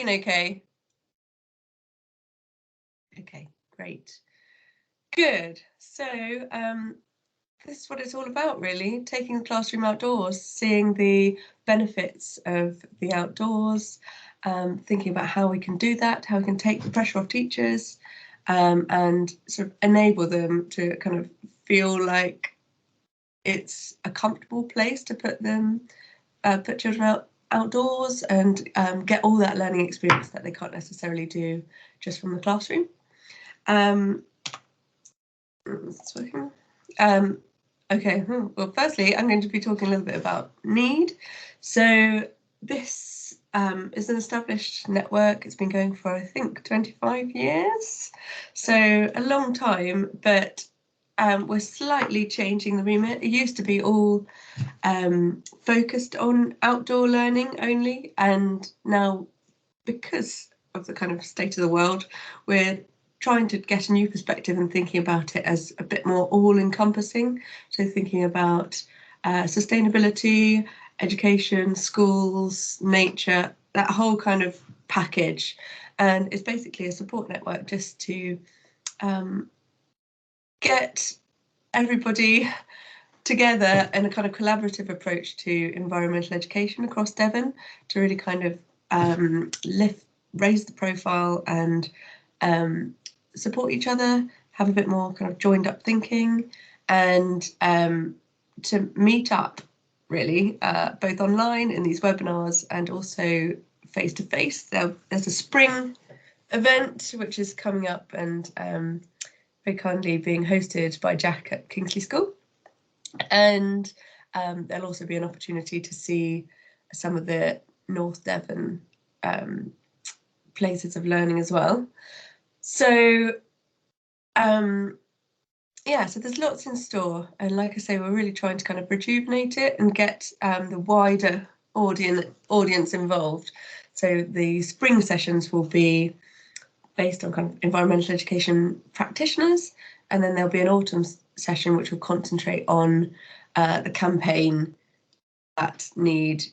Okay. Okay, great. Good. So this is what it's all about, really, taking the classroom outdoors, seeing the benefits of the outdoors, thinking about how we can do that, how we can take the pressure off teachers, and sort of enable them to kind of feel like it's a comfortable place to put them, put children outdoors and get all that learning experience that they can't necessarily do just from the classroom. Okay, well, firstly, I'm going to be talking a little bit about need. So this is an established network. It's been going for, I think, 25 years. So a long time, but we're slightly changing the remit. It used to be all focused on outdoor learning only, and now, because of the kind of state of the world, we're trying to get a new perspective and thinking about it as a bit more all-encompassing. So thinking about sustainability, education, schools, nature, that whole kind of package. And it's basically a support network just to get everybody together in a kind of collaborative approach to environmental education across Devon, to really kind of raise the profile and support each other, have a bit more kind of joined up thinking, and to meet up really, both online in these webinars and also face to face. There's a spring event which is coming up and very kindly being hosted by Jack at Kingsley School. And there'll also be an opportunity to see some of the North Devon places of learning as well. So yeah, so there's lots in store, and like I say, we're really trying to kind of rejuvenate it and get the wider audience involved. So the spring sessions will be based on kind of environmental education practitioners, and then there'll be an autumn session which will concentrate on the campaign that Need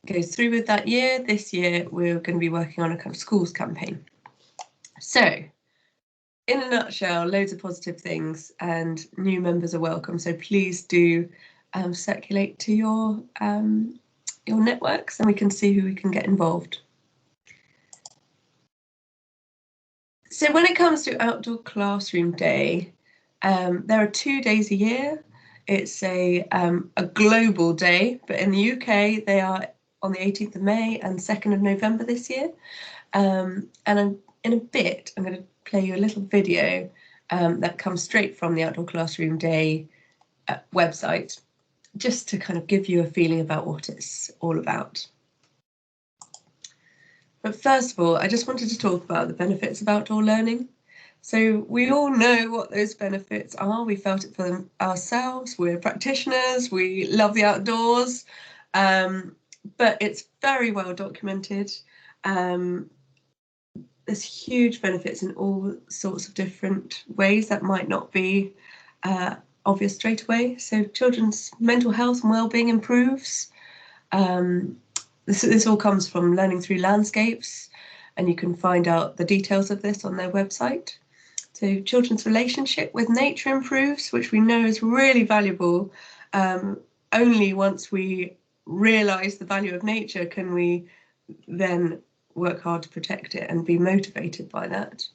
goes through with that year. This year we're going to be working on a kind of schools campaign. So in a nutshell, loads of positive things, and new members are welcome. So please do circulate to your networks, and we can see who we can get involved. So when it comes to Outdoor Classroom Day, there are 2 days a year. It's a global day, but in the UK they are on the 18th of May and 2nd of November this year. And in a bit, I'm going to play you a little video that comes straight from the Outdoor Classroom Day website, just to kind of give you a feeling about what it's all about. But first of all, I just wanted to talk about the benefits of outdoor learning. So we all know what those benefits are. We felt it for them ourselves. We're practitioners. We love the outdoors, but it's very well documented. There's huge benefits in all sorts of different ways that might not be obvious straight away. So children's mental health and well-being improves. This all comes from Learning Through Landscapes, and you can find out the details of this on their website. So children's relationship with nature improves, which we know is really valuable. Only once we realise the value of nature can we then work hard to protect it and be motivated by that.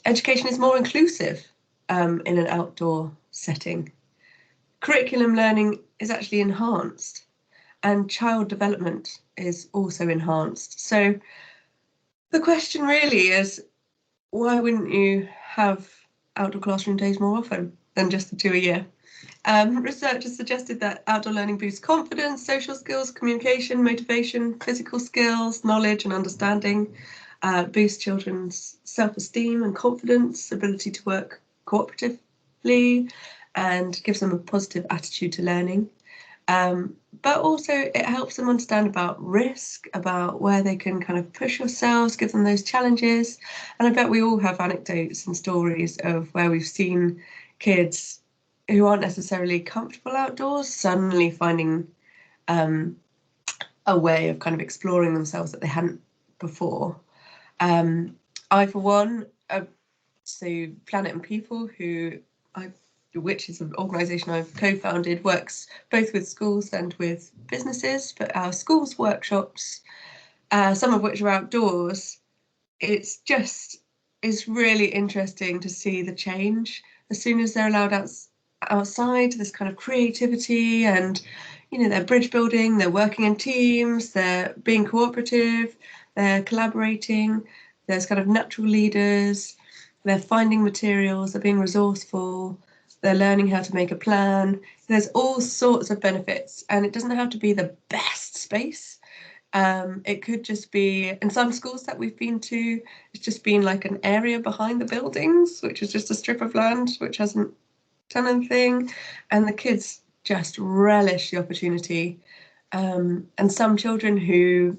Education is more inclusive in an outdoor setting. Curriculum learning is actually enhanced, and child development is also enhanced. So the question really is, why wouldn't you have outdoor classroom days more often than just the 2 a year? Research has suggested that outdoor learning boosts confidence, social skills, communication, motivation, physical skills, knowledge and understanding, boosts children's self-esteem and confidence, ability to work cooperatively, and gives them a positive attitude to learning. But also it helps them understand about risk, about where they can kind of push yourselves, give them those challenges. And I bet we all have anecdotes and stories of where we've seen kids who aren't necessarily comfortable outdoors suddenly finding a way of kind of exploring themselves that they hadn't before. I, for one, so Planet and People, which is an organisation I've co-founded, works both with schools and with businesses. But our schools workshops, some of which are outdoors, it's really interesting to see the change as soon as they're allowed outside. This kind of creativity, and they're bridge building, they're working in teams, they're being cooperative, they're collaborating. There's kind of natural leaders. They're finding materials, they're being resourceful, they're learning how to make a plan. There's all sorts of benefits, and it doesn't have to be the best space. It could just be, in some schools that we've been to, it's just been like an area behind the buildings, which is just a strip of land which hasn't done anything, and the kids just relish the opportunity. And some children who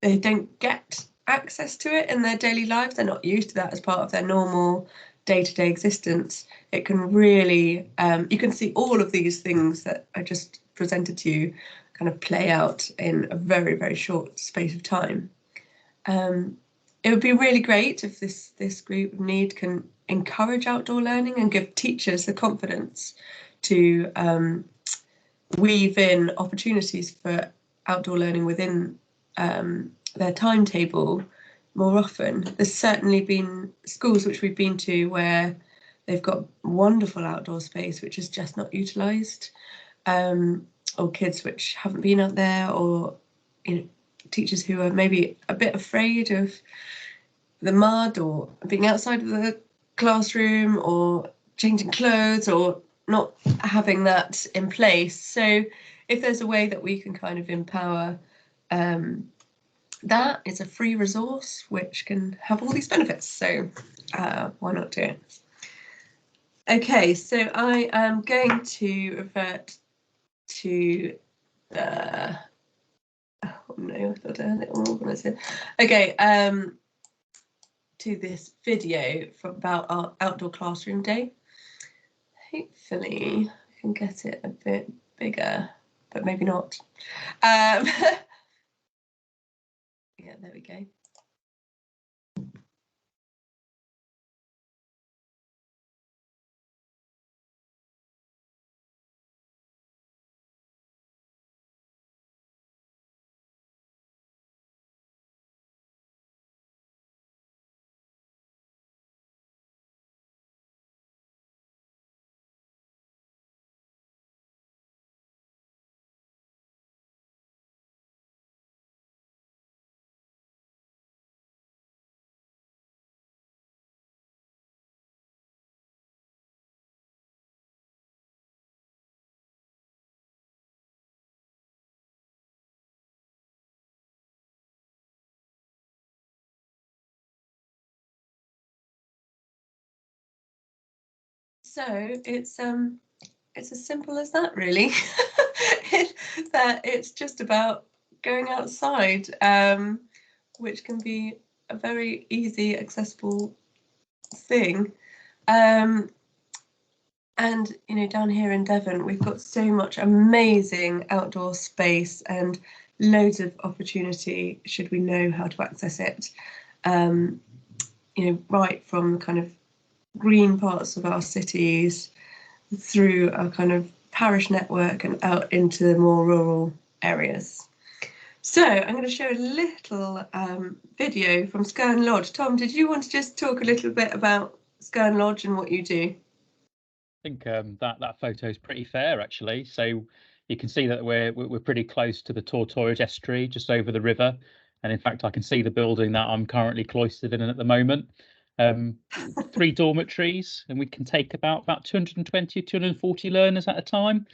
they don't get access to it in their daily lives, they're not used to that as part of their normal day-to-day existence, it can really, you can see all of these things that I just presented to you kind of play out in a very, very short space of time. It would be really great if this group of need can encourage outdoor learning and give teachers the confidence to weave in opportunities for outdoor learning within their timetable more often. There's certainly been schools which we've been to where they've got wonderful outdoor space which is just not utilised, or kids which haven't been out there, or teachers who are maybe a bit afraid of the mud or being outside of the classroom or changing clothes or not having that in place. So if there's a way that we can kind of empower that, it's a free resource which can have all these benefits. So why not do it? Okay, so I am going to revert to the, oh no, I've got a little organised here. Okay, to this video about our outdoor classroom day. Hopefully I can get it a bit bigger, but maybe not. Yeah, there we go. So it's as simple as that, really. That it's just about going outside, which can be a very easy, accessible thing. And down here in Devon, we've got so much amazing outdoor space and loads of opportunity should we know how to access it. Right from the kind of green parts of our cities through a kind of parish network and out into the more rural areas. So I'm going to show a little video from Skern Lodge. Tom, did you want to just talk a little bit about Skern Lodge and what you do? I think that photo is pretty fair, actually. So you can see that we're pretty close to the Tortoise estuary, just over the river. And in fact, I can see the building that I'm currently cloistered in at the moment. 3 dormitories, and we can take about 220, 240 learners at a time.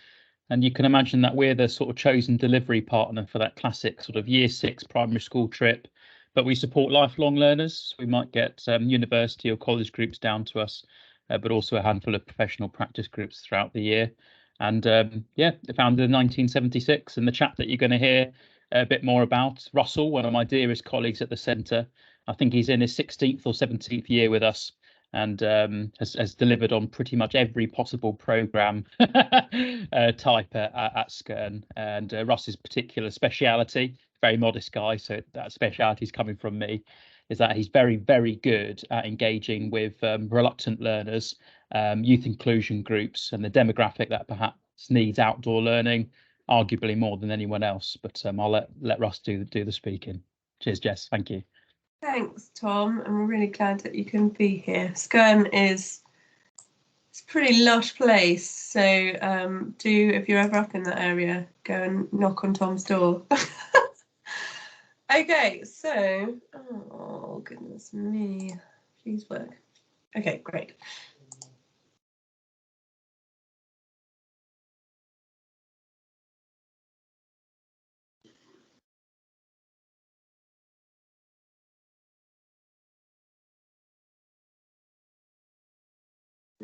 And you can imagine that we're the sort of chosen delivery partner for that classic sort of year 6 primary school trip. But we support lifelong learners. We might get university or college groups down to us, but also a handful of professional practice groups throughout the year. And yeah, founded in 1976. And the chap that you're going to hear a bit more about, Russell, one of my dearest colleagues at the centre, I think he's in his 16th or 17th year with us. and has delivered on pretty much every possible programme type at Skern. And Russ's particular speciality, very modest guy, so that speciality is coming from me, is that he's very, very good at engaging with reluctant learners, youth inclusion groups, and the demographic that perhaps needs outdoor learning, arguably more than anyone else. But I'll let Russ do the speaking. Cheers, Jess. Thank you. Thanks, Tom. And we're really glad that you can be here. Skern is it's a pretty lush place, so do, if you're ever up in that area, go and knock on Tom's door. Okay, so, oh goodness me, please work. Okay, great.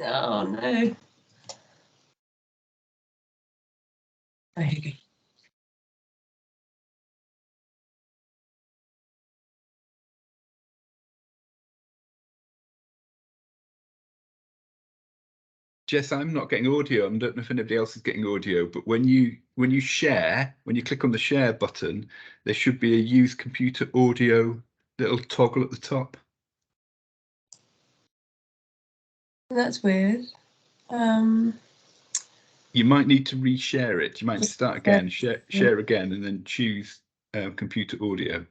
Oh no. There you go. Jess, I'm not getting audio. I don't know if anybody else is getting audio, but when you share, when you click on the share button, there should be a use computer audio little toggle at the top. That's weird. You might need to reshare it. You might start again, share again, and then choose computer audio.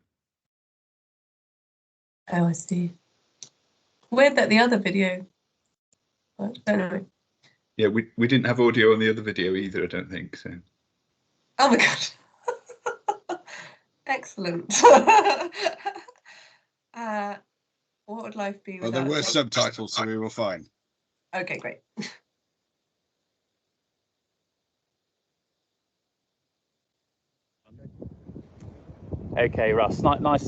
Oh, I see. Weird that the other video. But anyway. Yeah, we didn't have audio on the other video either, I don't think so. Oh my god. Excellent. What would life be without? Well, there were subtitles, so we were fine. Okay, great. Okay, Russ. Nice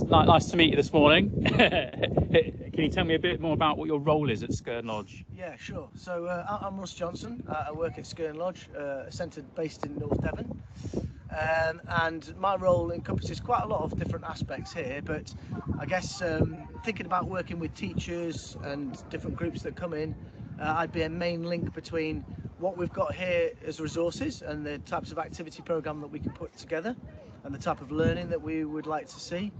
to meet you this morning. Can you tell me a bit more about what your role is at Skern Lodge? Yeah, sure. So I'm Russ Johnson. I work at Skern Lodge, a centre based in North Devon. And my role encompasses quite a lot of different aspects here, but I guess thinking about working with teachers and different groups that come in, I'd be a main link between what we've got here as resources and the types of activity programme that we can put together and the type of learning that we would like to see,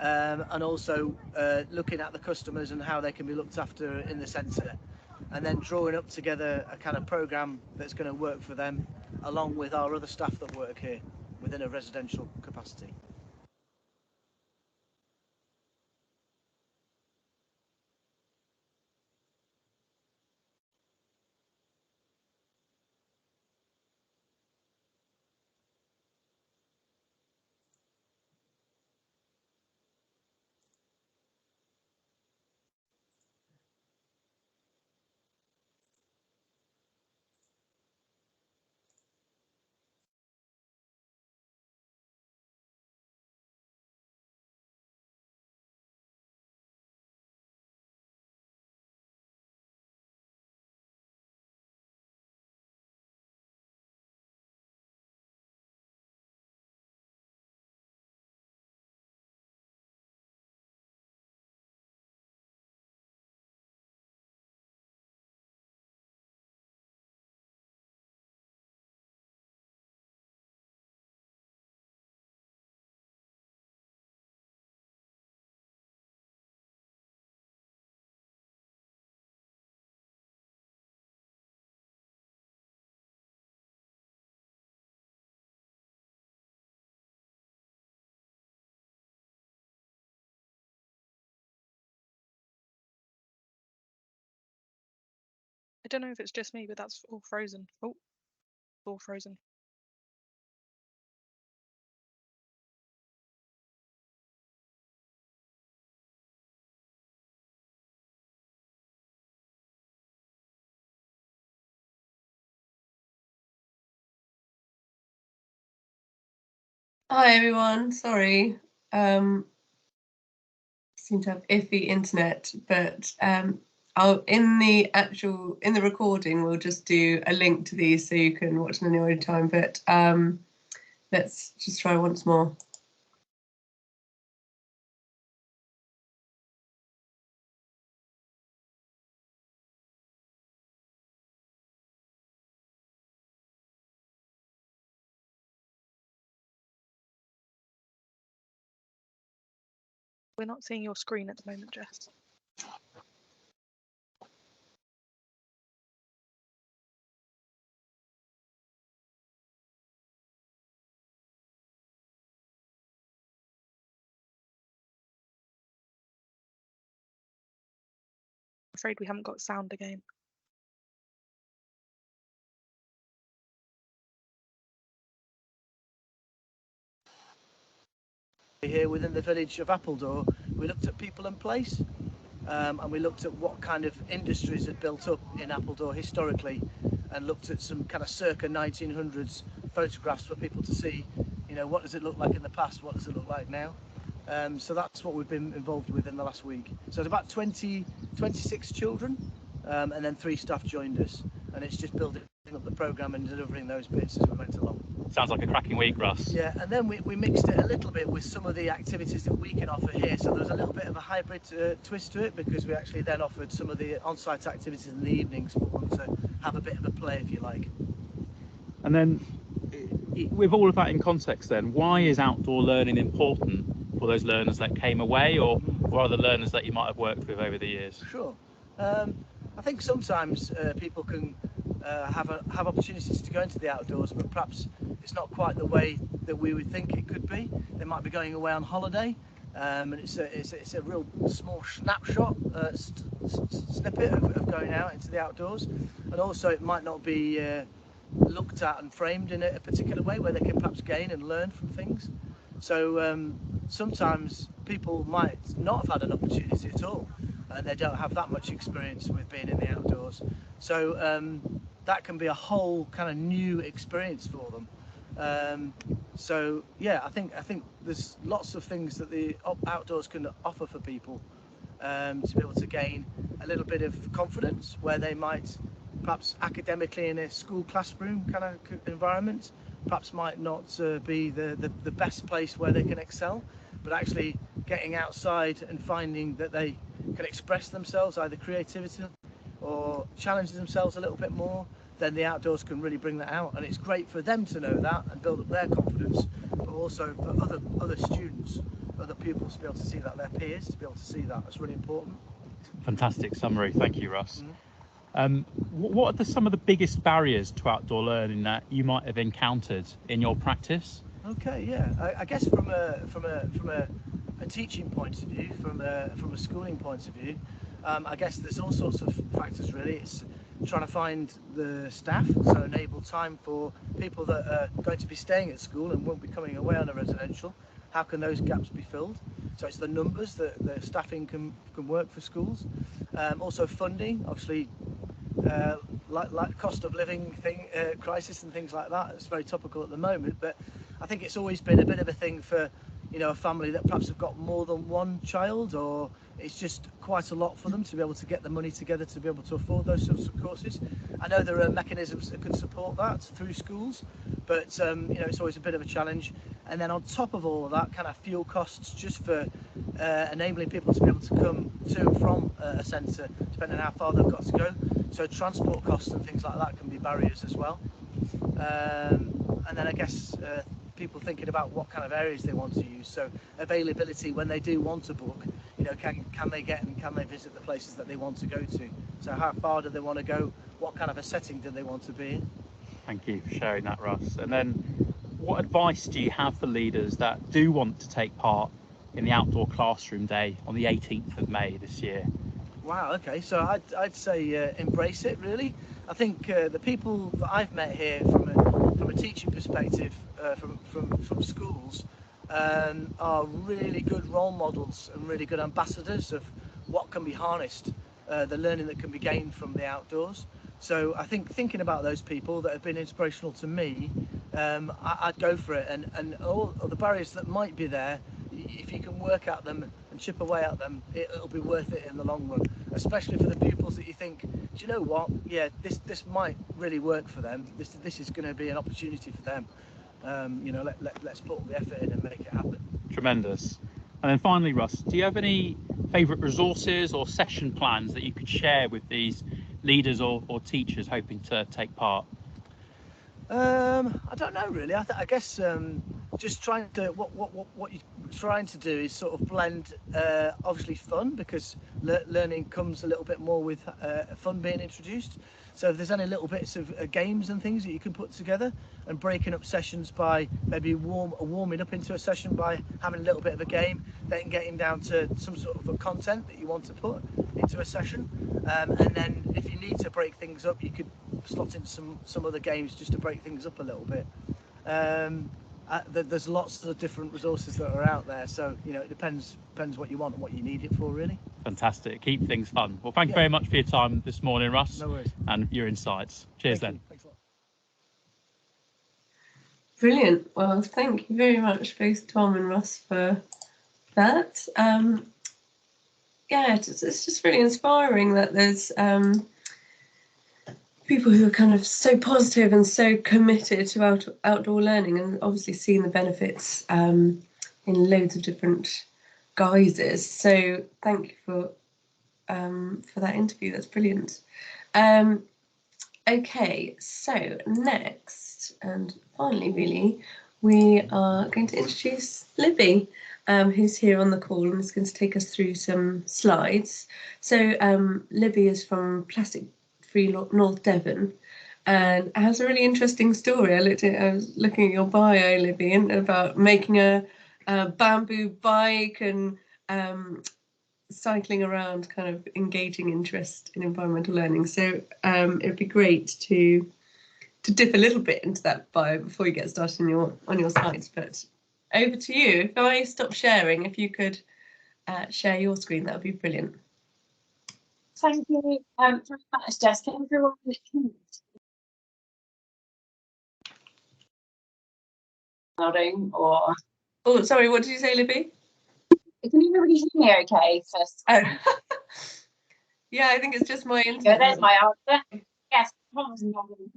and also looking at the customers and how they can be looked after in the centre, and then drawing up together a kind of programme that's going to work for them along with our other staff that work here within a residential capacity. I don't know if it's just me, but that's all frozen. Oh, all frozen. Hi everyone, sorry. Seem to have iffy internet, but I'll in the recording we'll just do a link to these so you can watch them in your own time. But let's just try once more. We're not seeing your screen at the moment, Jess. I'm afraid we haven't got sound again. Here within the village of Appledore, we looked at people and place, and we looked at what kind of industries had built up in Appledore historically, and looked at some kind of circa 1900s photographs for people to see, you know, what does it look like in the past, what does it look like now. So that's what we've been involved with in the last week. So it's about 26 children, and then 3 staff joined us, and it's just building up the programme and delivering those bits as we went along. Sounds like a cracking week, Russ. Yeah, and then we mixed it a little bit with some of the activities that we can offer here. So there was a little bit of a hybrid twist to it, because we actually then offered some of the on-site activities in the evenings for them to have a bit of a play, if you like. And then, with all of that in context, then why is outdoor learning important for those learners that came away, or other learners that you might have worked with over the years? Sure. I think sometimes people can have opportunities to go into the outdoors, but perhaps it's not quite the way that we would think it could be. They might be going away on holiday, and it's a real small snapshot, snippet of going out into the outdoors, and also it might not be looked at and framed in a particular way where they can perhaps gain and learn from things. So sometimes people might not have had an opportunity at all, and they don't have that much experience with being in the outdoors. So that can be a whole kind of new experience for them. So yeah, I think there's lots of things that the outdoors can offer for people, to be able to gain a little bit of confidence where they might perhaps academically in a school classroom kind of environment perhaps might not be the best place where they can excel, but actually getting outside and finding that they can express themselves, either creativity or challenge themselves a little bit more, then the outdoors can really bring that out. And it's great for them to know that and build up their confidence, but also for other students, other pupils to be able to see that, their peers to be able to see that. That's really important. Fantastic summary, thank you, Russ. Mm-hmm. What are some of the biggest barriers to outdoor learning that you might have encountered in your practice? Okay, yeah, I guess from a teaching point of view, from a schooling point of view, I guess there's all sorts of factors really. It's trying to find the staff, so enable time for people that are going to be staying at school and won't be coming away on a residential. How can those gaps be filled? So it's the numbers that the staffing can work for schools. Also funding, obviously, like cost of living crisis and things like that. It's very topical at the moment, but I think it's always been a bit of a thing for, you know, a family that perhaps have got more than one child, or it's just quite a lot for them to be able to get the money together to be able to afford those sorts of courses. I know there are mechanisms that can support that through schools, but you know, it's always a bit of a challenge. And then on top of all of that, kind of fuel costs just for enabling people to be able to come to and from a centre, depending on how far they've got to go. So transport costs and things like that can be barriers as well. And then I guess people thinking about what kind of areas they want to use. So availability when they do want to book, you know, can they get and can they visit the places that they want to go to? So how far do they want to go? What kind of a setting do they want to be in? Thank you for sharing that, Russ. And then what advice do you have for leaders that do want to take part in the outdoor classroom day on the 18th of May this year? Wow, okay, so I'd say embrace it, really. I think the people that I've met here from a teaching perspective, from schools, are really good role models and really good ambassadors of what can be harnessed, the learning that can be gained from the outdoors. So I think thinking about those people that have been inspirational to me, I'd go for it, and all the barriers that might be there, if you can work at them and chip away at them, it'll be worth it in the long run, especially for the pupils that you think, do you know what, yeah, this might really work for them, this is going to be an opportunity for them. You know, let's put all the effort in and make it happen. Tremendous. And then finally, Russ, do you have any favourite resources or session plans that you could share with these leaders or teachers hoping to take part? I don't know really. I guess just trying to what you're trying to do is sort of blend obviously fun, because learning comes a little bit more with fun being introduced. So if there's any little bits of games and things that you can put together, and breaking up sessions by maybe warming up into a session by having a little bit of a game, then getting down to some sort of a content that you want to put into a session, and then if you need to break things up, you could slot in some other games just to break things up a little bit. There's lots of different resources that are out there, so it depends what you want and what you need it for, really. Fantastic. Keep things fun. Well, thank you very much for your time this morning, Russ. No worries. And your insights. Cheers then. Thanks a lot. Brilliant. Well, thank you very much, both Tom and Russ, for that. Yeah, it's just really inspiring that there's people who are kind of so positive and so committed to outdoor learning, and obviously seeing the benefits in loads of different guises. So thank you for that interview. That's brilliant. Okay, so next and finally, really, we are going to introduce Libby, who's here on the call and is going to take us through some slides. So Libby is from Plastic Free North Devon and has a really interesting story. I was looking at your bio, Libby, and about making a bamboo bike and cycling around, kind of engaging interest in environmental learning. So it'd be great to dip a little bit into that bio before you get started on your slides. But over to you. If I stop sharing, if you could share your screen, that would be brilliant. Thank you very much, Jess. Can everyone nodding or? Oh, sorry. What did you say, Libby? Can everybody hear me okay first? Oh. Yeah, I think it's just my internet. Yeah, there's my answer. Yes, Tom's nodding.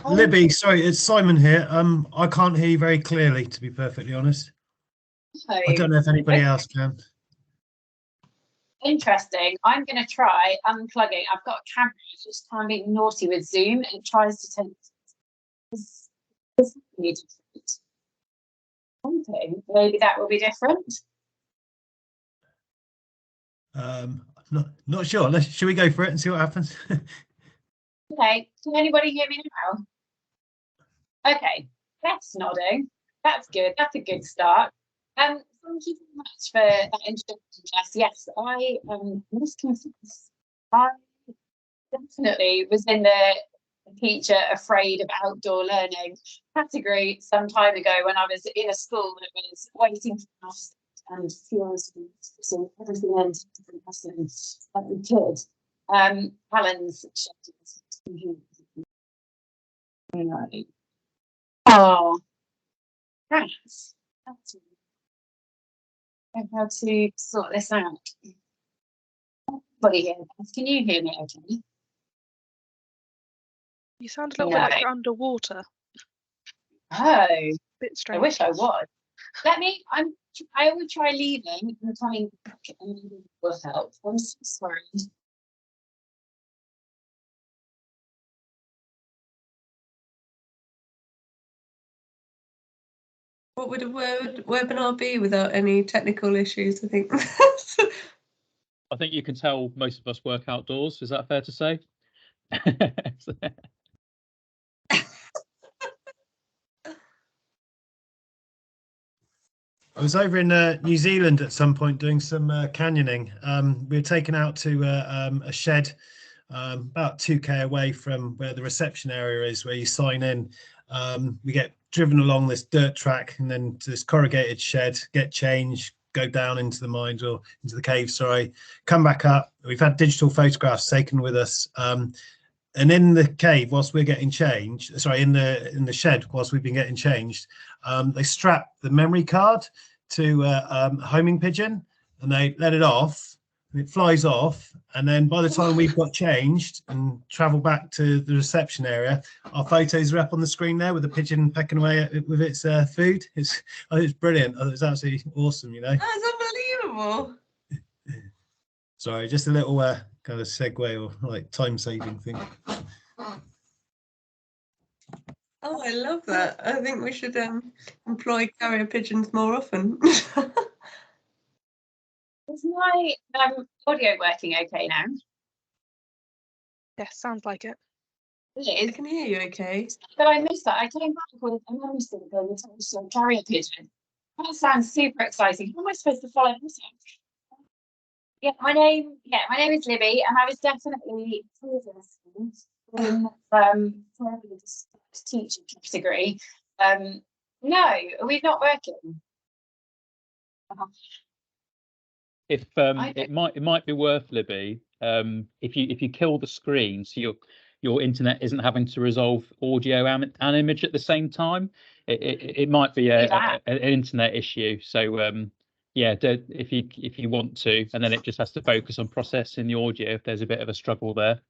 Libby, sorry, it's Simon here. I can't hear you very clearly, to be perfectly honest. I don't know if anybody else can. Interesting. I'm going to try unplugging. I've got a camera just trying to be naughty with Zoom, and it tries to take this. Maybe that will be different. Not sure. Should we go for it and see what happens? Okay. Can anybody hear me now? Okay. That's nodding. That's good. That's a good start. Thank you very much for that introduction, Jess. Yes, I must confess, I definitely was in the teacher afraid of outdoor learning category some time ago when I was in a school that was waiting for us and feels so everything ends different lessons that we could. Alan's right. Oh, that's how to sort this out. Everybody here, can you hear me okay? You sound a little bit like you're underwater. Oh, Bit strange. I wish I was. I will try leaving and coming back and maybe it will help. I'm so sorry. What would a webinar be without any technical issues, I think? I think you can tell most of us work outdoors. Is that fair to say? I was over in New Zealand at some point doing some canyoning. We were taken out to a shed about 2k away from where the reception area is, where you sign in. We get driven along this dirt track and then to this corrugated shed, get changed, go down into the mines or into the cave, sorry, come back up. We've had digital photographs taken with us. And in the cave, whilst we're getting changed, sorry, in the shed, whilst we've been getting changed, they strap the memory card to a homing pigeon and they let it off. And it flies off, and then by the time we've got changed and travel back to the reception area, our photos are up on the screen there with the pigeon pecking away at it with its food. It's brilliant. It's absolutely awesome, you know. That's unbelievable. Sorry, just a little kind of segue or like time saving thing. Oh, I love that. I think we should employ carrier pigeons more often. Is my audio working okay now? Yes, sounds like it. I It is. can hear you okay. But I missed that. I came back with a membership and it was a carrier pigeon. That sounds super exciting. How am I supposed to follow this up? Yeah, my name is Libby, and I was definitely in probably the teaching category. No, we're not working. If it might be worth, Libby, if you kill the screen, so your internet isn't having to resolve audio and image at the same time, it might be an internet issue. So yeah, if you want to, and then it just has to focus on processing the audio if there's a bit of a struggle there.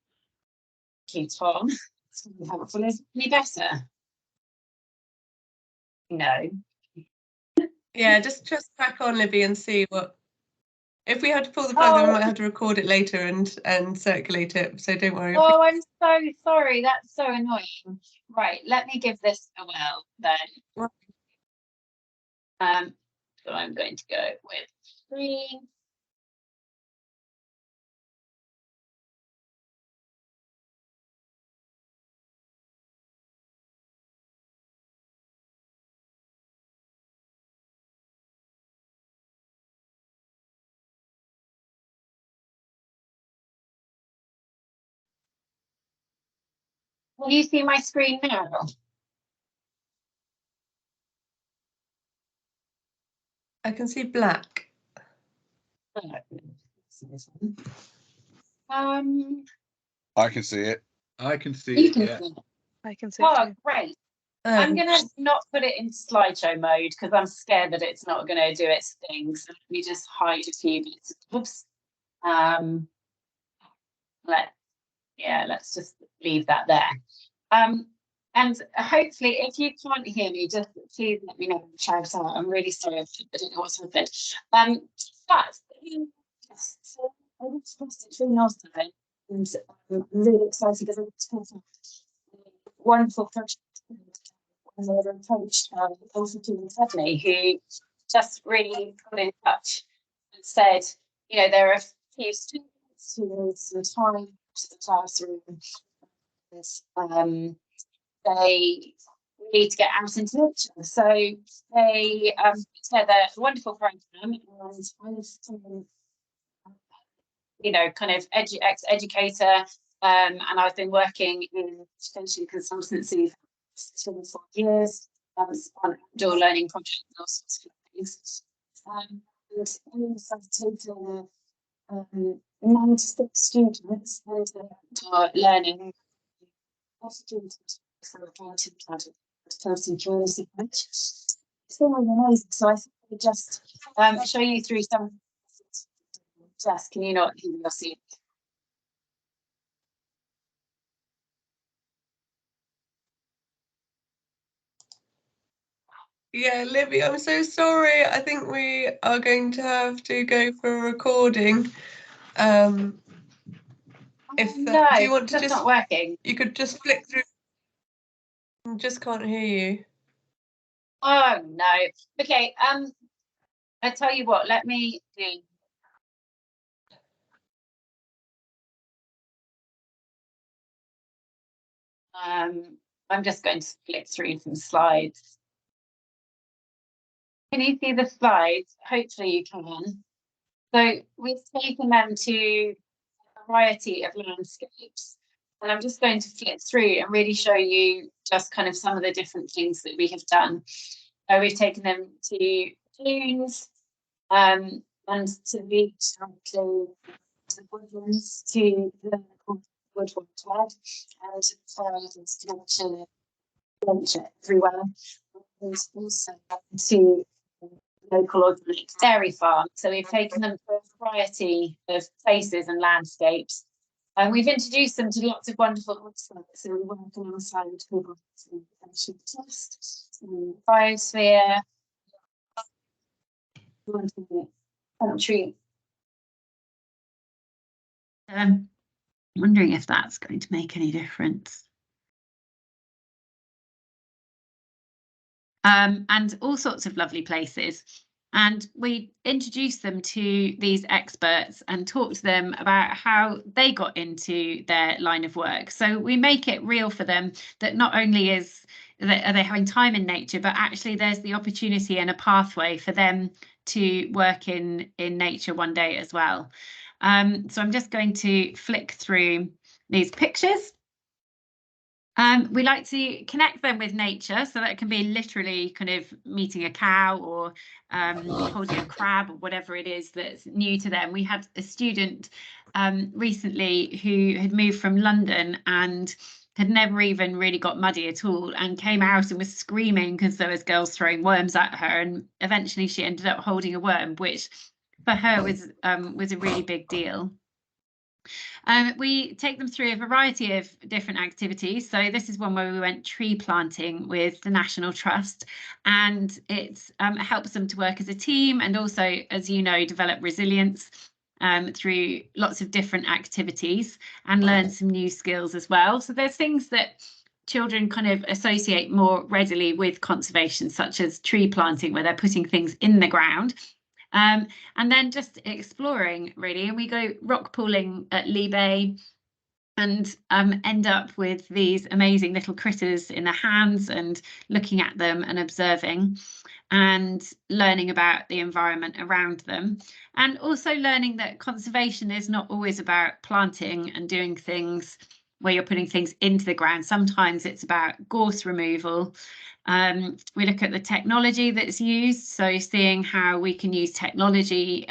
Thank you, Tom. It's really helpful. Is it any better? No. Yeah, just crack on, Libby, and see what. If we had to pull the plug, then we might have to record it later and circulate it. So don't worry. Oh, I'm so sorry. That's so annoying. Right, let me give this a whirl then. So I'm going to go with 3. Will you see my screen now? I can see black. I can see it. I can see You it. can Yeah. see it. I can see it Oh, too. great. I'm gonna not put it into slideshow mode because I'm scared that it's not gonna do its thing. So let me just hide a few bits. Oops. Let's just leave that there. And hopefully, if you can't hear me, just please let me know in the chat. I'm really sorry, I don't know what's happened. But yes, so I was supposed to train also, and I'm really excited because it's a wonderful project. And they were approached also to Stephanie, who just really got in touch and said, you know, there are a few students who need some time to the classroom. They need to get out into nature. So they put together a wonderful program, and I'm, you know, kind of ex-educator, and I've been working in education consultancy for 24 years on outdoor learning projects and all sorts of things. And we facilitated 96 students with outdoor learning. Students from a county community college. It's been really amazing. So I think we just show you through some. Jess, can you not hear me or see it? Yeah, Libby, I'm so sorry. I think we are going to have to go for a recording. If No, do you want to that's just not working. You could just flick through. I just can't hear you. Oh no. Okay. I tell you what. Let me do. I'm just going to flick through some slides. Can you see the slides? Hopefully you can. So we've taken them to a variety of landscapes. And I'm just going to flip through and really show you just kind of some of the different things that we have done. We've taken them to dunes and to beach, to the woodlands, to the woodland bed, and forests to nature everywhere. And also to local organic dairy farm. So we've taken them to a variety of places and landscapes. And we've introduced them to lots of wonderful websites. So we work alongside people in Trust, Biosphere, country. Wondering if that's going to make any difference. and all sorts of lovely places. And we introduced them to these experts and talked to them about how they got into their line of work. So we make it real for them that not only are they having time in nature, but actually there's the opportunity and a pathway for them to work in nature one day as well. So I'm just going to flick through these pictures. We like to connect them with nature, so that can be literally kind of meeting a cow or holding a crab or whatever it is that's new to them. We had a student recently who had moved from London and had never even really got muddy at all, and came out and was screaming because there was girls throwing worms at her, and eventually she ended up holding a worm, which for her was a really big deal. We take them through a variety of different activities. So this is one where we went tree planting with the National Trust, and it helps them to work as a team and also, as you know, develop resilience through lots of different activities and learn some new skills as well. So there's things that children kind of associate more readily with conservation, such as tree planting, where they're putting things in the ground. And then just exploring, really. And we go rock pooling at Lee Bay and end up with these amazing little critters in their hands and looking at them and observing and learning about the environment around them. And also learning that conservation is not always about planting and doing things where you're putting things into the ground. Sometimes it's about gorse removal. We look at the technology that's used, so seeing how we can use technology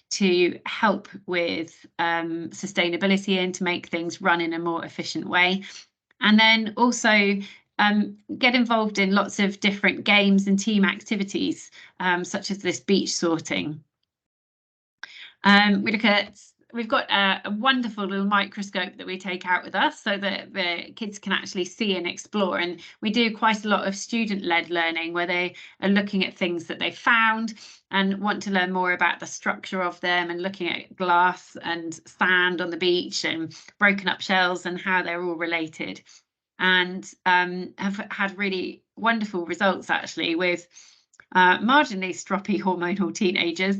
to help with sustainability and to make things run in a more efficient way. And then also get involved in lots of different games and team activities, such as this beach sorting. We've got a wonderful little microscope that we take out with us so that the kids can actually see and explore. And we do quite a lot of student-led learning where they are looking at things that they found and want to learn more about the structure of them, and looking at glass and sand on the beach and broken up shells and how they're all related. And have had really wonderful results actually with marginally stroppy hormonal teenagers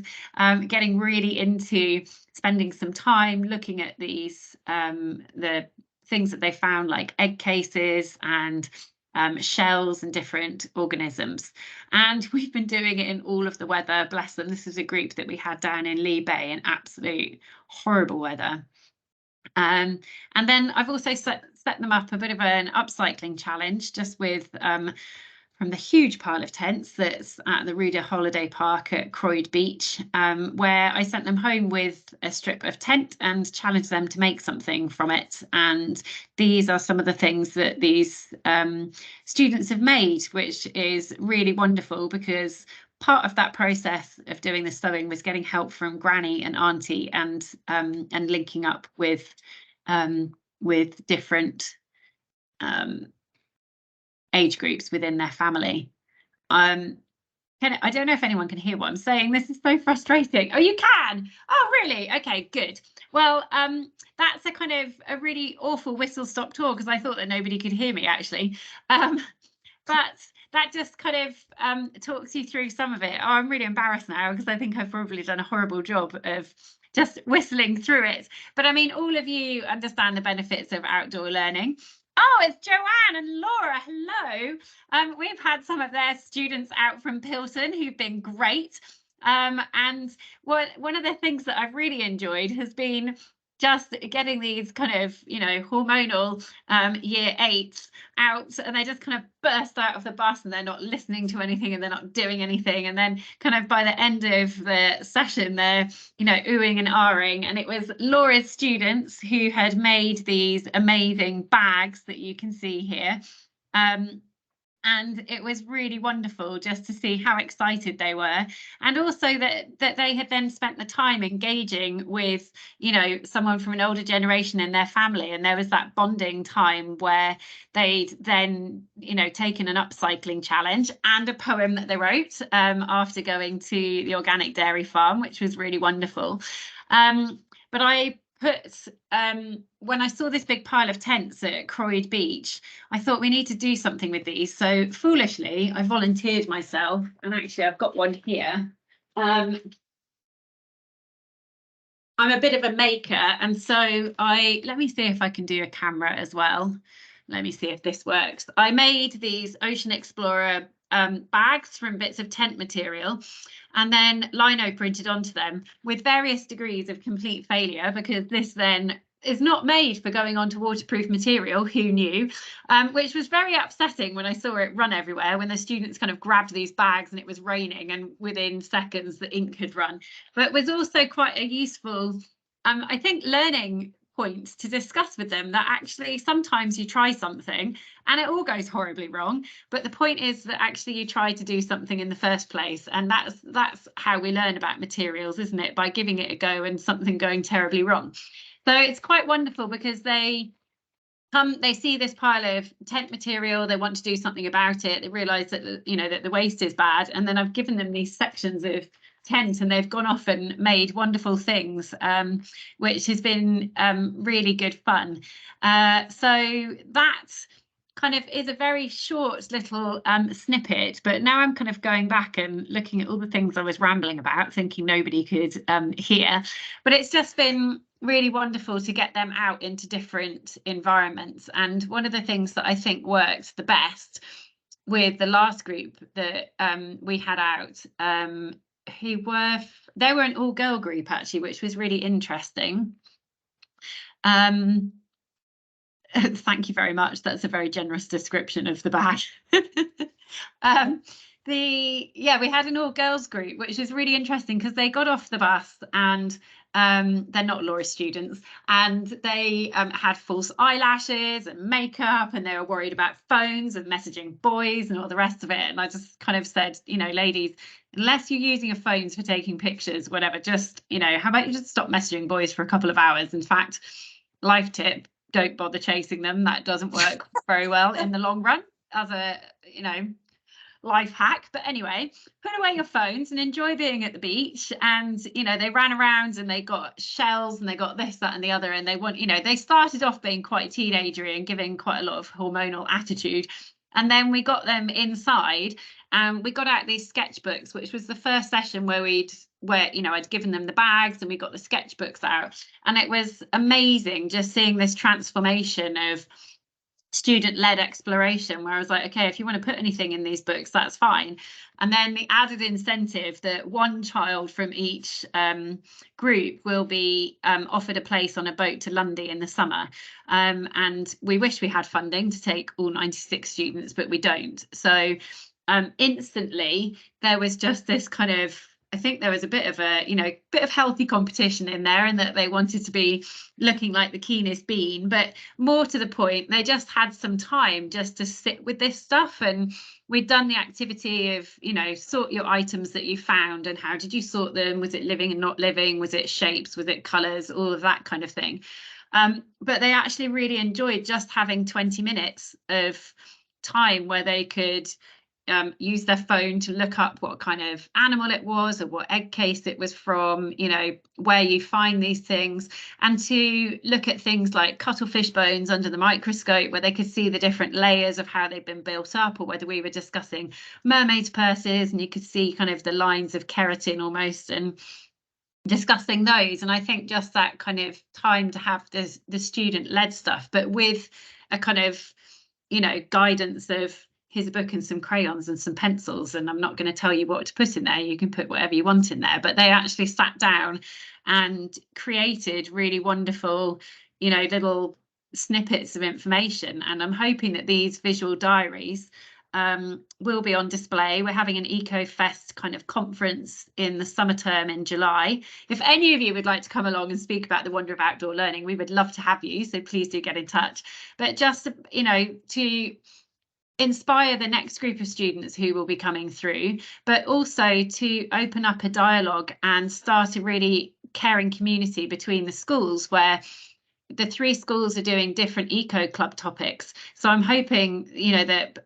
getting really into spending some time looking at these the things that they found, like egg cases and shells and different organisms. And we've been doing it in all of the weather, bless them. This is a group that we had down in Lee Bay in absolute horrible weather. And then I've also set them up a bit of an upcycling challenge, just with from the huge pile of tents that's at the Ruda Holiday Park at Croyd Beach, where I sent them home with a strip of tent and challenged them to make something from it. And these are some of the things that these students have made, which is really wonderful, because part of that process of doing the sewing was getting help from Granny and Auntie, and linking up with different age groups within their family. I don't know if anyone can hear what I'm saying. This is so frustrating. Oh, you can? Oh, really? Okay, good. Well, that's a kind of a really awful whistle-stop tour, because I thought that nobody could hear me actually. But that just kind of talks you through some of it. Oh, I'm really embarrassed now, because I think I've probably done a horrible job of just whistling through it. But I mean, all of you understand the benefits of outdoor learning. Oh, it's Joanne and Laura. Hello. We've had some of their students out from Pilton who've been great. And one of the things that I've really enjoyed has been just getting these kind of, hormonal year 8s out, and they just kind of burst out of the bus and they're not listening to anything and they're not doing anything. And then kind of by the end of the session, they're, oohing and ahhing. And it was Laura's students who had made these amazing bags that you can see here. And it was really wonderful just to see how excited they were, and also that they had then spent the time engaging with, someone from an older generation in their family, and there was that bonding time where they'd then, taken an upcycling challenge and a poem that they wrote after going to the organic dairy farm, which was really wonderful. But I put when I saw this big pile of tents at Croyd Beach, I thought we need to do something with these. So foolishly, I volunteered myself, and actually I've got one here. I'm a bit of a maker, and so let me see if I can do a camera as well. Let me see if this works. I made these Ocean Explorer bags from bits of tent material, and then lino printed onto them with various degrees of complete failure, because this then is not made for going onto waterproof material, who knew, which was very upsetting when I saw it run everywhere, when the students kind of grabbed these bags and it was raining, and within seconds the ink had run. But it was also quite a useful, I think, learning point to discuss with them, that actually sometimes you try something and it all goes horribly wrong, but the point is that actually you tried to do something in the first place, and that's how we learn about materials, isn't it? By giving it a go and something going terribly wrong. So it's quite wonderful, because they see this pile of tent material, they want to do something about it, they realize that that the waste is bad, and then I've given them these sections of tent, and they've gone off and made wonderful things, which has been really good fun. So that kind of is a very short little snippet, but now I'm kind of going back and looking at all the things I was rambling about, thinking nobody could hear, but it's just been really wonderful to get them out into different environments. And one of the things that I think worked the best with the last group that we had out, they were an all-girl group actually, which was really interesting. Thank you very much. That's a very generous description of the bag. We had an all-girls group, which is really interesting, because they got off the bus, and they're not law students, and they had false eyelashes and makeup, and they were worried about phones and messaging boys and all the rest of it. And I just kind of said, ladies, unless you're using your phones for taking pictures, whatever, just, how about you just stop messaging boys for a couple of hours? In fact, life tip, don't bother chasing them. That doesn't work very well in the long run as a, life hack. But anyway, put away your phones and enjoy being at the beach. And they ran around and they got shells and they got this, that and the other, and they started off being quite teenagery and giving quite a lot of hormonal attitude, and then we got them inside and we got out these sketchbooks, which was the first session where I'd given them the bags and we got the sketchbooks out, and it was amazing just seeing this transformation of student-led exploration, where I was like, okay, if you want to put anything in these books, that's fine. And then the added incentive that one child from each group will be offered a place on a boat to Lundy in the summer, and we wish we had funding to take all 96 students, but we don't. So instantly there was just this kind of, I think there was a bit of healthy competition in there, and that they wanted to be looking like the keenest bean. But more to the point, they just had some time just to sit with this stuff. And we'd done the activity of, sort your items that you found, and how did you sort them? Was it living and not living? Was it shapes? Was it colours? All of that kind of thing. But they actually really enjoyed just having 20 minutes of time where they could use their phone to look up what kind of animal it was, or what egg case it was from, where you find these things, and to look at things like cuttlefish bones under the microscope, where they could see the different layers of how they've been built up, or whether we were discussing mermaid purses and you could see kind of the lines of keratin almost, and discussing those. And I think just that kind of time to have the student-led stuff, but with a kind of guidance of, here's a book and some crayons and some pencils, and I'm not going to tell you what to put in there, you can put whatever you want in there. But they actually sat down and created really wonderful little snippets of information. And I'm hoping that these visual diaries will be on display. We're having an EcoFest kind of conference in the summer term in July. If any of you would like to come along and speak about the wonder of outdoor learning, we would love to have you, so please do get in touch. But just to inspire the next group of students who will be coming through, but also to open up a dialogue and start a really caring community between the schools, where the 3 schools are doing different eco club topics. So I'm hoping that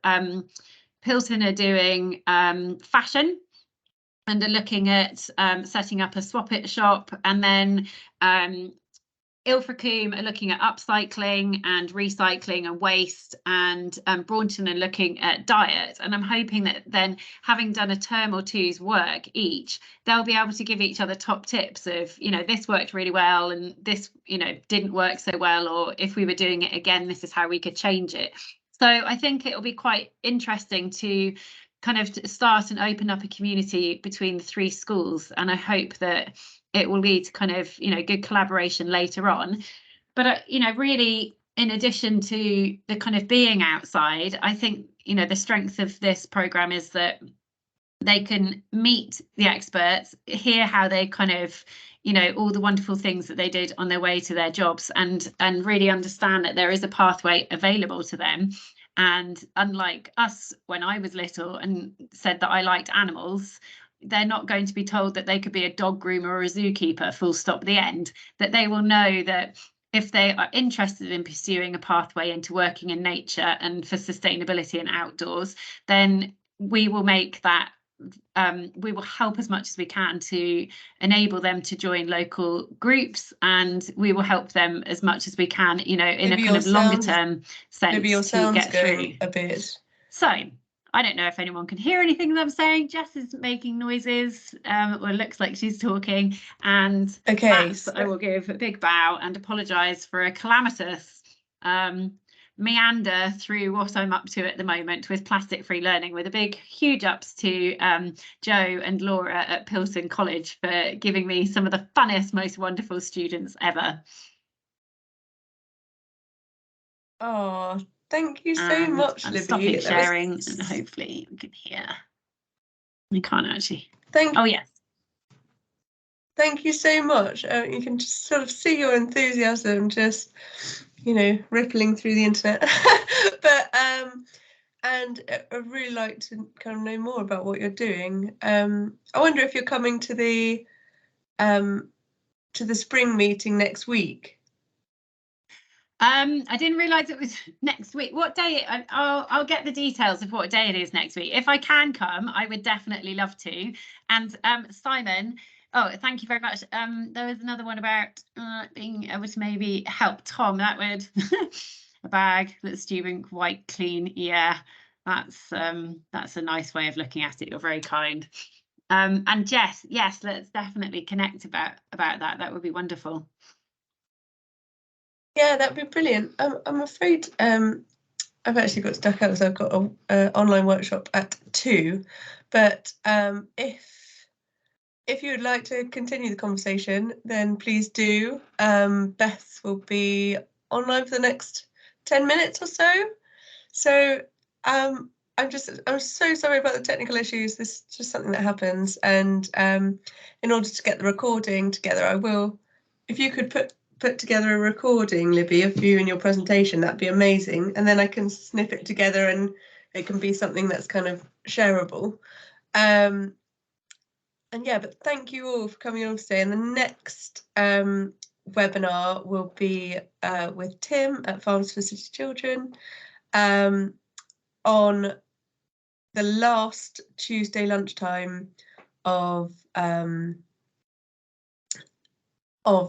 Pilton are doing fashion, and are looking at setting up a swap it shop, and then Ilfracombe are looking at upcycling and recycling and waste, and Braunton are looking at diet. And I'm hoping that then, having done a term or two's work each, they'll be able to give each other top tips of, you know, this worked really well and this, you know, didn't work so well, or if we were doing it again, this is how we could change it. So I think it'll be quite interesting to kind of start and open up a community between the three schools, and I hope that it will lead to kind of, you know, good collaboration later on. But you know, really, in addition to the kind of being outside, I think, you know, the strength of this program is that they can meet the experts, hear how they kind of, you know, all the wonderful things that they did on their way to their jobs, and really understand that there is a pathway available to them. And unlike us, when I was little and said that I liked animals, they're not going to be told that they could be a dog groomer or a zookeeper, full stop, the end. That they will know that if they are interested in pursuing a pathway into working in nature and for sustainability and outdoors, then we will make that, we will help as much as we can to enable them to join local groups, and we will help them as much as we can, you know, in Maybe a kind of longer sound- term sense Maybe your to sound's get going through. a bit. So I don't know if anyone can hear anything that I'm saying. Jess is making noises, or it looks like she's talking. And Okay, Max, so- I will give a big bow and apologise for a calamitous meander through what I'm up to at the moment with plastic free learning, with a big huge ups to Joe and Laura at Pilsen College for giving me some of the funnest, most wonderful students ever. Oh, thank you so And much, I'm Libby. stopping That sharing, was- and hopefully we can hear. I can't actually. Thank Oh yes. Thank you so much. You can just sort of see your enthusiasm just, you know, rippling through the internet. But and I'd really like to kind of know more about what you're doing. I wonder if you're coming to the spring meeting next week. I didn't realise it was next week. What day? I'll get the details of what day it is next week. If I can come, I would definitely love to. And Simon, oh, thank you very much. There was another one about being able to maybe help Tom. That would a bag that's dewing white clean. Yeah, that's a nice way of looking at it. You're very kind. And Jess, yes, let's definitely connect about that. That would be wonderful. Yeah, that'd be brilliant. I'm afraid I've actually got stuck out, so I've got an online workshop at 2. But if you would like to continue the conversation, then please do. Beth will be online for the next 10 minutes or so. So I'm so sorry about the technical issues. This is just something that happens. And in order to get the recording together, I will, if you could put together a recording, Libby, of you and your presentation, that'd be amazing. And then I can snip it together and it can be something that's kind of shareable. And yeah, but thank you all for coming on today. And the next webinar will be with Tim at Farms for City Children on the last Tuesday lunchtime of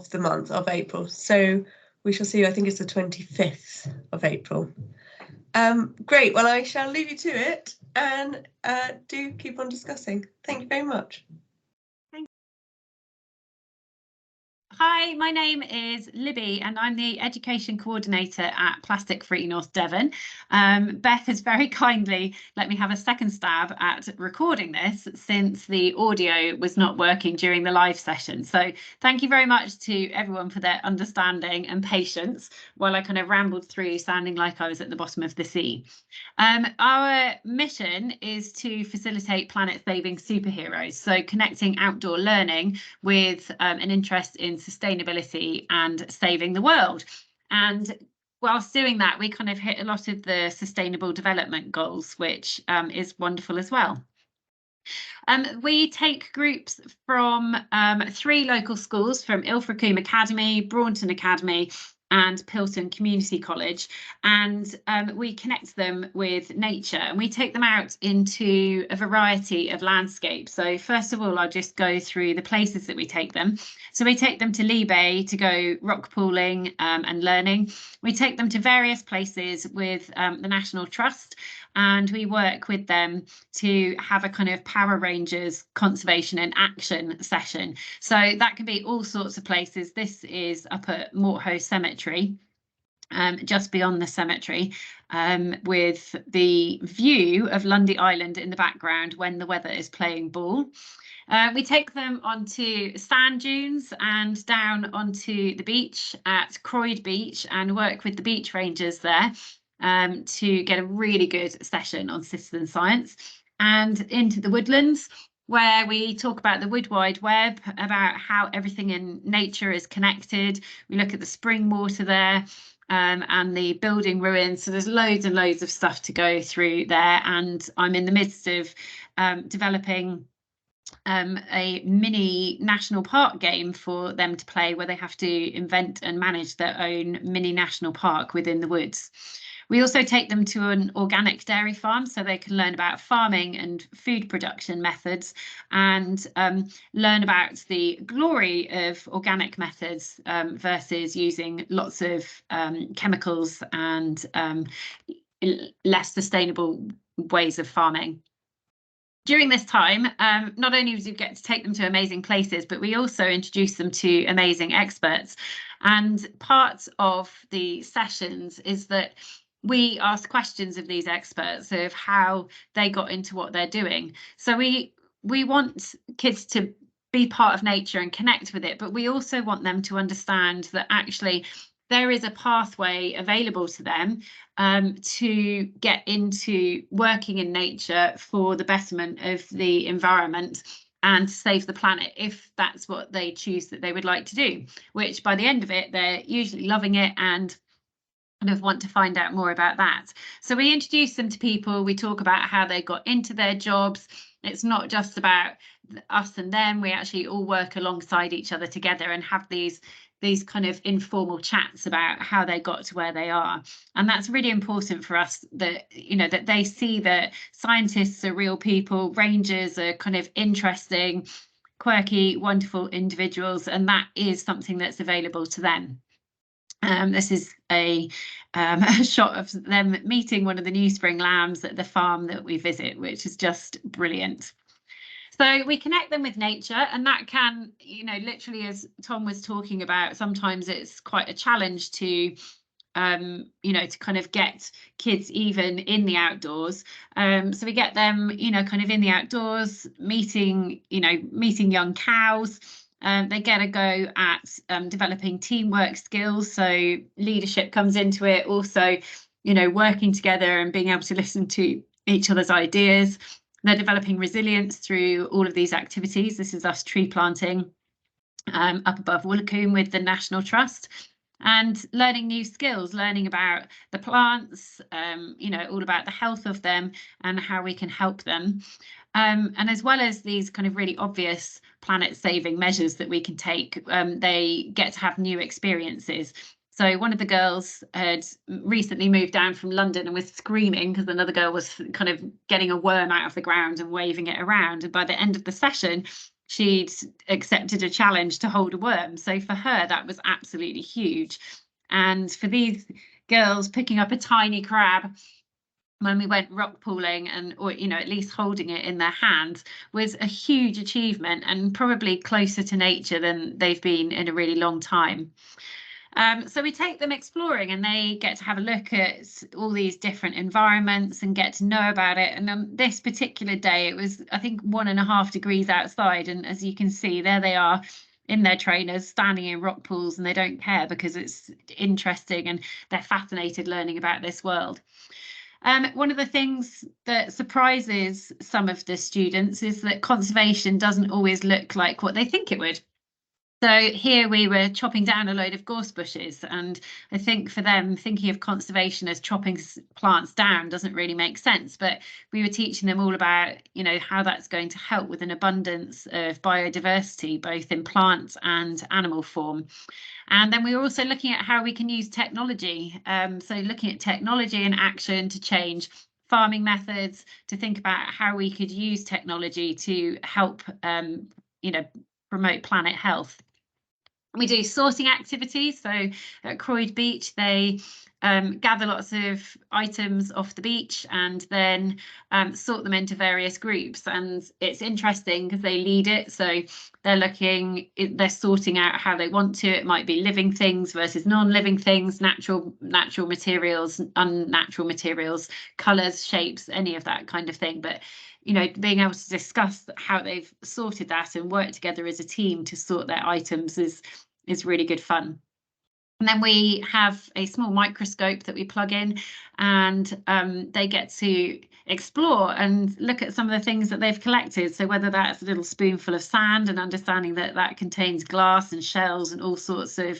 the month of April. So we shall see you, I think it's the 25th of April. Great, well, I shall leave you to it and do keep on discussing. Thank you very much. Hi, my name is Libby and I'm the Education Coordinator at Plastic Free North Devon. Beth has very kindly let me have a second stab at recording this since the audio was not working during the live session. So thank you very much to everyone for their understanding and patience while I kind of rambled through sounding like I was at the bottom of the sea. Our mission is to facilitate planet-saving superheroes, so connecting outdoor learning with an interest in sustainability and saving the world. And whilst doing that, we kind of hit a lot of the sustainable development goals, which is wonderful as well. We take groups from 3 local schools, from Ilfracombe Academy, Braunton Academy and Pilton Community College, and we connect them with nature, and we take them out into a variety of landscapes. So first of all, I'll just go through the places that we take them. So we take them to Lee Bay to go rock pooling and learning. We take them to various places with the National Trust, and we work with them to have a kind of Power Rangers conservation and action session. So that can be all sorts of places. This is up at Morthoe Cemetery, just beyond the cemetery, with the view of Lundy Island in the background when the weather is playing ball. We take them onto sand dunes and down onto the beach at Croyd Beach and work with the beach rangers there to get a really good session on citizen science, and into the woodlands, where we talk about the wood wide web, about how everything in nature is connected. We look at the spring water there and the building ruins. So there's loads and loads of stuff to go through there. And I'm in the midst of developing a mini national park game for them to play, where they have to invent and manage their own mini national park within the woods. We also take them to an organic dairy farm so they can learn about farming and food production methods, and learn about the glory of organic methods versus using lots of chemicals and less sustainable ways of farming. During this time, not only do we get to take them to amazing places, but we also introduce them to amazing experts. And part of the sessions is that we ask questions of these experts of how they got into what they're doing. So we want kids to be part of nature and connect with it, but we also want them to understand that actually there is a pathway available to them to get into working in nature for the betterment of the environment and to save the planet, if that's what they choose that they would like to do, which by the end of it, they're usually loving it and kind of want to find out more about that. So we introduce them to people, we talk about how they got into their jobs. It's not just about us and them, we actually all work alongside each other together and have these kind of informal chats about how they got to where they are. And that's really important for us, that, you know, that they see that scientists are real people, rangers are kind of interesting, quirky, wonderful individuals, and that is something that's available to them. This is a shot of them meeting one of the new spring lambs at the farm that we visit, which is just brilliant. So we connect them with nature, and that can, you know, literally, as Tom was talking about, sometimes it's quite a challenge to, you know, to kind of get kids even in the outdoors. So we get them, you know, kind of in the outdoors, meeting young cows. They get a go at developing teamwork skills. So leadership comes into it. Also, you know, working together and being able to listen to each other's ideas. They're developing resilience through all of these activities. This is us tree planting up above Woolacombe with the National Trust, and learning new skills, learning about the plants, you know, all about the health of them and how we can help them. And as well as these kind of really obvious planet-saving measures that we can take, they get to have new experiences. So one of the girls had recently moved down from London and was screaming because another girl was kind of getting a worm out of the ground and waving it around. And by the end of the session, she'd accepted a challenge to hold a worm. So for her, that was absolutely huge. And for these girls, picking up a tiny crab when we went rock pooling, and, or, you know, at least holding it in their hands, was a huge achievement and probably closer to nature than they've been in a really long time. So we take them exploring, and they get to have a look at all these different environments and get to know about it. And on this particular day, it was, I think, 1.5 degrees outside. And as you can see, there they are in their trainers, standing in rock pools, and they don't care because it's interesting and they're fascinated learning about this world. One of the things that surprises some of the students is that conservation doesn't always look like what they think it would. So here we were chopping down a load of gorse bushes, and I think for them, thinking of conservation as chopping plants down doesn't really make sense, but we were teaching them all about, you know, how that's going to help with an abundance of biodiversity, both in plant and animal form. And then we were also looking at how we can use technology. So looking at technology in action to change farming methods, to think about how we could use technology to help, you know, promote planet health. We do sorting activities. So at Croyd Beach, they gather lots of items off the beach and then sort them into various groups. And it's interesting because they lead it. So they're sorting out how they want to. It might be living things versus non-living things, natural materials, unnatural materials, colours, shapes, any of that kind of thing. But you know, being able to discuss how they've sorted that and work together as a team to sort their items is really good fun. And then we have a small microscope that we plug in, and they get to explore and look at some of the things that they've collected. So whether that's a little spoonful of sand and understanding that that contains glass and shells and all sorts of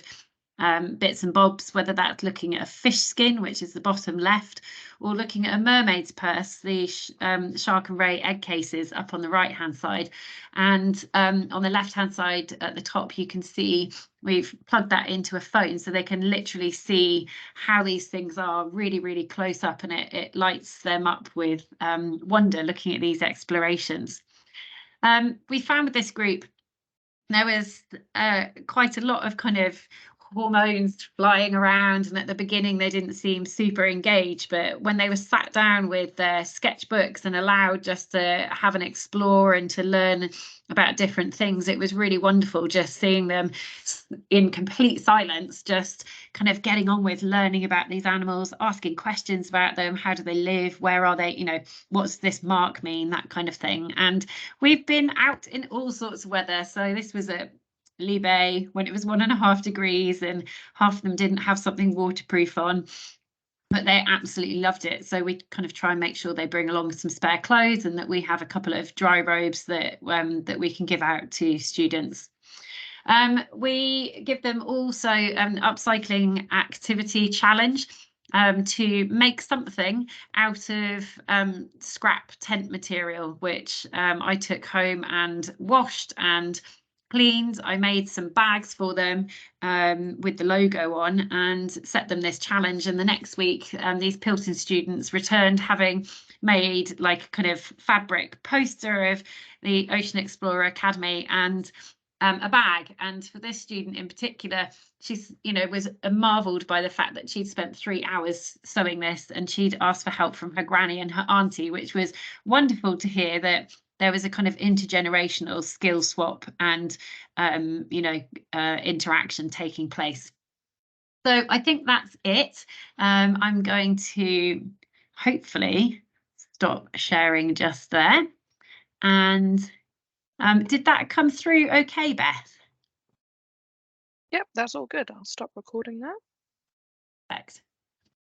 bits and bobs, whether that's looking at a fish skin, which is the bottom left, or looking at a mermaid's purse, the shark and ray egg cases up on the right hand side. And on the left hand side at the top, you can see we've plugged that into a phone so they can literally see how these things are really, really close up, and it lights them up with wonder looking at these explorations. We found with this group there was quite a lot of kind of hormones flying around, and at the beginning they didn't seem super engaged, but when they were sat down with their sketchbooks and allowed just to have an explore and to learn about different things, it was really wonderful just seeing them in complete silence, just kind of getting on with learning about these animals, asking questions about them. How do they live? Where are they? You know, what's this mark mean? That kind of thing. And we've been out in all sorts of weather. So this was at Lee Bay when it was 1.5 degrees and half of them didn't have something waterproof on, but they absolutely loved it. So we kind of try and make sure they bring along some spare clothes and that we have a couple of dry robes that that we can give out to students. We give them also an upcycling activity challenge to make something out of scrap tent material, which I took home and washed and cleaned. I made some bags for them with the logo on and set them this challenge. And the next week, these Pilton students returned having made like a kind of fabric poster of the Ocean Explorer Academy and a bag. And for this student in particular, she's, you know, was marveled by the fact that she'd spent 3 hours sewing this, and she'd asked for help from her granny and her auntie, which was wonderful to hear that there was a kind of intergenerational skill swap and, you know, interaction taking place. So I think that's it. I'm going to hopefully stop sharing just there. And did that come through okay, Beth? Yep, that's all good. I'll stop recording now. Perfect.